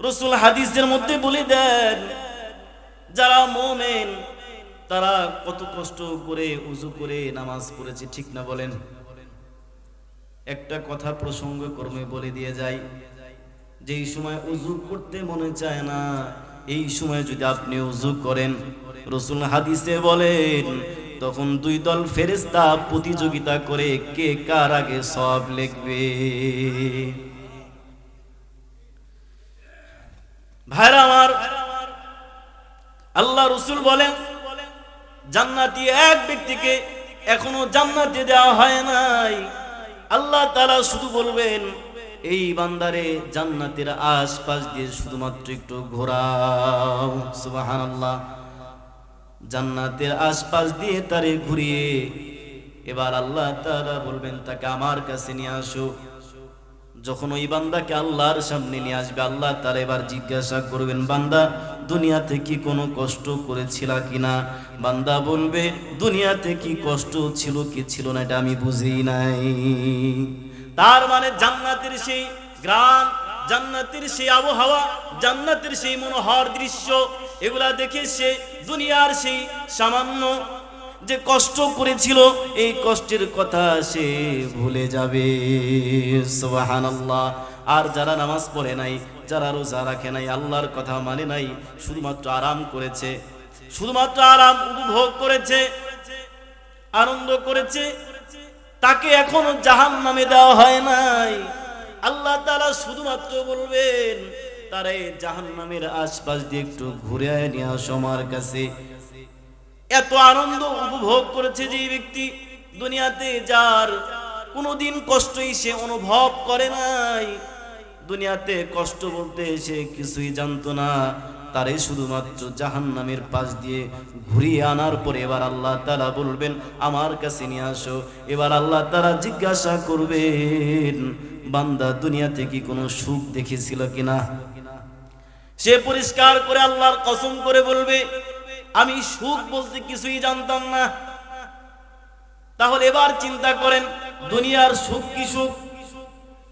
রাসূল হাদিসের মধ্যে বলে দেন, যারা মুমিন তারা কত কষ্ট করে ওযু করে নামাজ পড়েছে, ঠিক না বলেন? একটা কথা প্রসঙ্গ কর্মে বলে দিয়ে যাই, যেই সময় ওযু করতে মনে চায় না, এই সময় যদি আপনি ওযু করেন, রাসূল হাদিসে বলেন তখন দুই দল ফেরেশতা প্রতিযোগিতা করে কে কার আগে সওয়াব লিখবে। ভাইরা আমার, আল্লাহ রাসূল বলেন জান্নাতি এক ব্যক্তিকে এখনো জান্নাতে দেওয়া হয় নাই। আল্লাহ তাআলা শুধু বলবেন, এই বান্দারে জান্নাতের আশপাশ দিয়ে শুধুমাত্র একটু ঘোরাও। সুবহানাল্লাহ। জান্নাতের আশপাশ দিয়ে তারে ঘুরিয়ে এবার আল্লাহ তাআলা বলবেন তাকে আমার কাছে নিয়ে আসো। যখন ওই বান্দাকে আল্লাহর সামনে নিয়ে আসবে, আল্লাহ তাআলা এবার জিজ্ঞাসা করবেন, বান্দা দুনিয়াতে কি কোনো কষ্ট করেছিলা কিনা? বান্দা বলবে, দুনিয়াতে কি কষ্ট ছিল কি ছিল না এটা আমি বুঝি নাই। তার মানে জান্নাতের সেই গ্রাম, জান্নাতের সেই আবহাওয়া, জান্নাতের সেই মনোহর দৃশ্য, এগুলা দেখে সে দুনিয়ার সেই সামান্য যে কষ্ট করেছিল এই কষ্টের কথা সে ভুলে যাবে। সুবহানাল্লাহ। আর যারা নামাজ পড়ে নাই, যারা রোজা রাখে নাই, আল্লাহর কথা মানে নাই, শুধুমাত্র আরাম করেছে, শুধুমাত্র আরাম উপভোগ করেছে, আনন্দ করেছে, তাকে এখনো জাহান্নামে দেওয়া হয় নাই। আল্লাহ তাআলা শুধুমাত্র বলবেন তারে জাহান্নামের আশপাশ দিয়ে একটু ঘুরে নিয়ে আসো আমার কাছে। এত আনন্দ উপভোগ করেছে যে ব্যক্তি, দুনিয়াতে যার কোনোদিন কষ্টই সে অনুভব করে নাই, দুনিয়াতে কষ্ট বলতে সে কিছুই জানতো না, তারে শুধুমাত্র জাহান্নামের পাশ দিয়ে ঘুরিয়ে আনার পরে এবার আল্লাহ তাআলা বলবেন আমার কাছে নিয়ে আসো। এবার আল্লাহ তাআলা জিজ্ঞাসা করবেন, বান্দা দুনিয়াতে কি কোনো সুখ দেখেছিল কিনা? সে পরিষ্কার করে আল্লাহর কসম করে বলবে, আমি সুখ বলতে কিছুই জানতাম না। তাহলে এবার চিন্তা করেন, দুনিয়ার সুখ কি সুখ?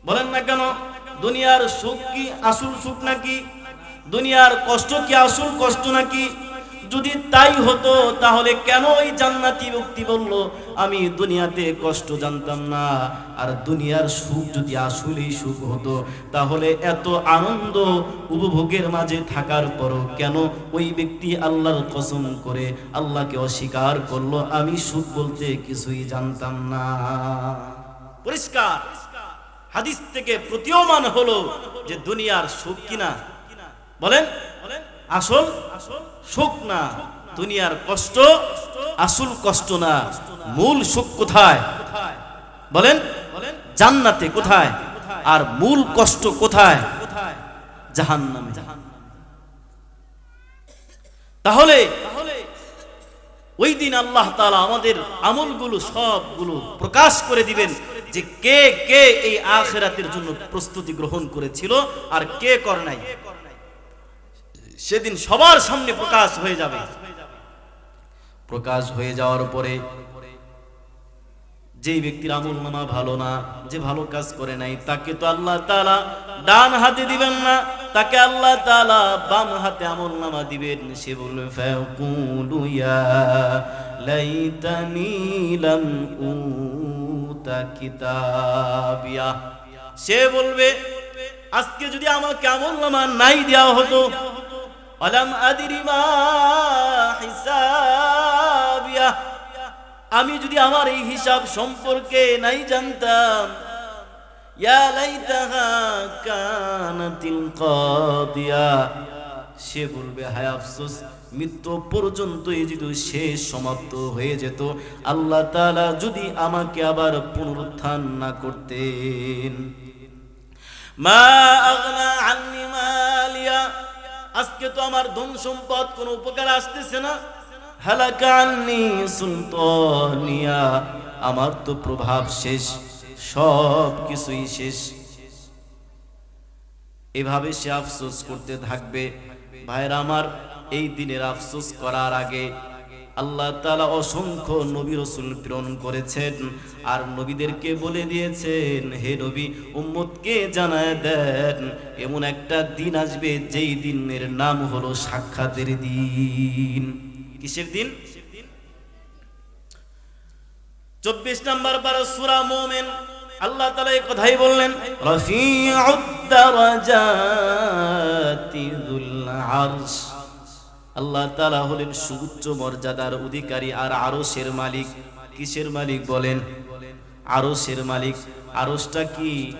বলেন না কেন? দুনিয়ার সুখ কি আসল সুখ নাকি? দুনিয়ার কষ্ট কি আসল কষ্ট নাকি? যদি তাই হতো তাহলে কেন ওই জান্নাতি ব্যক্তি বলল আমি দুনিয়াতে কষ্ট জানতাম না? আর দুনিয়ার সুখ যদি আসলেই সুখ হতো তাহলে এত আনন্দ উপভোগের মাঝে থাকার পরও কেন ওই ব্যক্তি আল্লাহর কসম করে আল্লাহকে অস্বীকার করলো, আমি সুখ বলতে কিছুই জানতাম না? পরিষ্কার হাদিস থেকে প্রতীয়মান হলো যে দুনিয়ার সুখ কিনা, বলেন আসল সুখ না, দুনিয়ার কষ্ট আসল কষ্ট না। মূল সুখ কোথায়? বলেন জান্নাতে। কোথায়? আর মূল কষ্ট কোথায়? জাহান্নামে। তাহলে ওই দিন আল্লাহ তাআলা আমাদের আমলগুলো সবগুলো প্রকাশ করে দিবেন যে কে কে এই আখিরাতের জন্য প্রস্তুতি গ্রহণ করেছিল আর কে করে নাই। সেদিন সবার সামনে প্রকাশ হয়ে যাবে। প্রকাশ হয়ে যাওয়ার পরে যেই ব্যক্তির আমলনামা ভালো না, যে ভালো কাজ করে নাই, তাকে তো আল্লাহ তাআলা ডান হাতে দিবেন না, তাকে আল্লাহ তাআলা বাম হাতে আমলনামা দিবেন। সে বলবে ফায়াকুলু ইয়া লাইতানি লাম উতা কিতাবিয়া। সে বলবে আজকে যদি আমাকে আমলনামা নাই দেওয়া হতো, আলাম আদরি মা হিসাবিয়া, আমি যদি আমার এই হিসাব সম্পর্কে নাই জানতাম, ইয়া লাইতাহা কানাতিল কাদিয়া। সে বলবে হায় আফসোস, মৃত্যু পর্যন্ত যদি শেষ সমাপ্ত হয়ে যেত, আল্লাহ তাআলা যদি আমাকে আবার পুনরুত্থান না করতেন। মা আগনা আন্নি মালিয়া, আজকে তো আমার ধন সম্পদ কোনো উপকার আসতেছে না। হালাকা আন্নি সুলতানিয়া, আমার তো প্রভাব শেষ, সব কিছুই শেষ। এভাবে সে আফসোস করতে থাকবে। ভাইরা আমার, এই দিনের আফসোস করার আগে আল্লাহ তাআলা অসংখ্য নবী রাসূল প্রেরণ করেছেন আর নবীদেরকে বলে দিয়েছেন, হে নবী উম্মতকে জানায় দেন এমন একটা দিন আসবে যেই দিনের নাম হলো সাক্ষাতের দিন। কিসের দিন? 24 নম্বর পারা সূরা মুমিন আল্লাহ তাআলা এই কথাই বললেন, রাফিউদ দারাজাতি যুল আরশ। আল্লাহ তাআলা হলেন সুউচ্চ মর্যাদার অধিকারী আর আরশের মালিক। কিসের মালিক বলেন? আরশের মালিক। আরশটা কি?